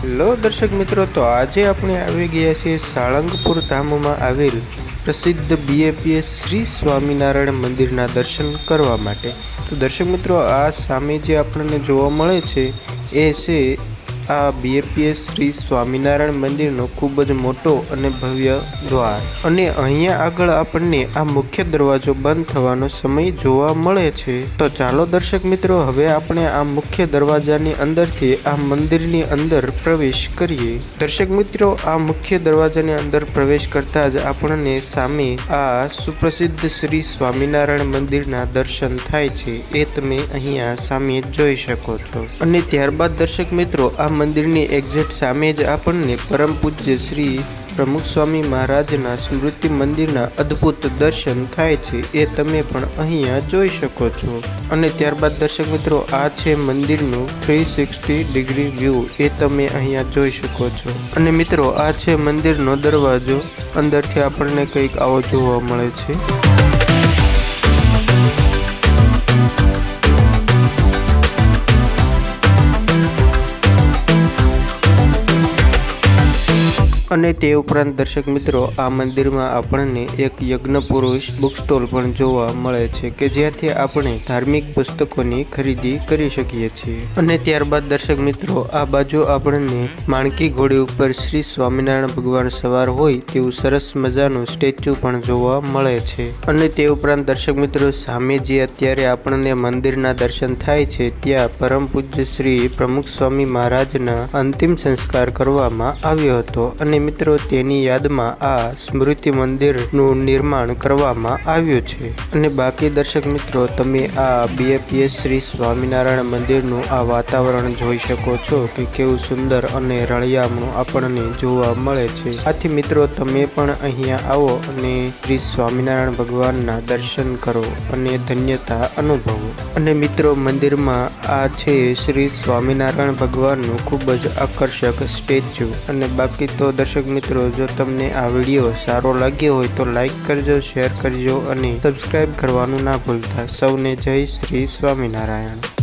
Hello દર્શક મિત્રો, તો આજે આપણે આવી ગયા છીએ સાળંગપુર ધામમાં આવેલ પ્રસિદ્ધ BAPS શ્રી સ્વામિનારાયણ મંદિરના દર્શન કરવા માટે। તો દર્શક મિત્રો, આ સામે જે આપણને જોવા મળે છે એ છે આ BAPS શ્રી સ્વામિનારાયણ મંદિરનો ખૂબ જ મોટો અને ભવ્ય દ્વાર, અને અહીંયા આગળ આપણને આ મુખ્ય દરવાજો બંધ થવાનો સમય જોવા મળે છે। તો ચાલો દર્શક મિત્રો, હવે આપણે આ મુખ્ય દરવાજાની અંદરથી આ મંદિરની અંદર પ્રવેશ કરીએ। દર્શક મિત્રો, આ મુખ્ય દરવાજાની અંદર પ્રવેશ કરતા જ આપણને સામે આ સુપ્રસિદ્ધ શ્રી સ્વામિનારાયણ મંદિરના દર્શન થાય છે, એ તમે અહીંયા સામે જોઈ શકો છો। અને ત્યારબાદ દર્શક મિત્રો, આ મંદિરની એક્ઝેક્ટ સામે જ આપણને પરમ પૂજ્ય શ્રી પ્રમુખ સ્વામી મહારાજના સ્મૃતિ મંદિરના અદ્ભુત દર્શન થાય છે, એ તમે પણ અહીંયા જોઈ શકો છો। અને ત્યારબાદ દર્શક મિત્રો, આ છે મંદિરનું 360 ડિગ્રી વ્યૂ, એ તમે અહીંયા જોઈ શકો છો। અને મિત્રો, આ છે મંદિરનો દરવાજો, અંદરથી આપણને કંઈક આવો જોવા મળે છે। અને તે ઉપરાંત દર્શક મિત્રો, આ મંદિરમાં આપણને એક યજ્ઞ પુરુષ બુક સ્ટોલ પણ જોવા મળે છે કે જ્યાંથી આપણે ધાર્મિક પુસ્તકોની ખરીદી કરી શકીએ છીએ। અને ત્યારબાદ દર્શક મિત્રો, આ બાજુ આપણને માણકી ઘોડી ઉપર શ્રી સ્વામિનારાયણ ભગવાન સવાર હોય તેવું સરસ મજાનું સ્ટેચ્યુ પણ જોવા મળે છે। અને તે ઉપરાંત દર્શક મિત્રો, સામે જે અત્યારે આપણને મંદિરના દર્શન થાય છે ત્યાં પરમ પૂજ્ય શ્રી પ્રમુખ સ્વામી મહારાજના અંતિમ સંસ્કાર કરવામાં આવ્યો હતો, અને મિત્રો તેની યાદમાં આ સ્મૃતિ મંદિરનું નિર્માણ કરવામાં આવ્યું છે। અને બાકી દર્શક મિત્રો, તમે આ BAPS શ્રી સ્વામિનારાયણ મંદિરનું આ વાતાવરણ જોઈ શકો છો કે કેવું સુંદર અને રળિયામણું આપણને જોવા મળે છે। આથી મિત્રો, તમે પણ અહીંયા આવો અને શ્રી સ્વામિનારાયણ ભગવાનના દર્શન કરો અને ધન્યતા અનુભવો। અને મિત્રો, મંદિરમાં આ છે શ્રી સ્વામિનારાયણ ભગવાનનું ખૂબ જ આકર્ષક સ્ટેચ્યુ। અને બાકી તો દર્શક મિત્રો, જો તમને આ વિડીયો સારો લાગ્યો હોય તો લાઈક કરજો, શેર કરજો અને સબસ્ક્રાઈબ કરવાનું ના ભૂલતા। સૌને જય શ્રી સ્વામિનારાયણ।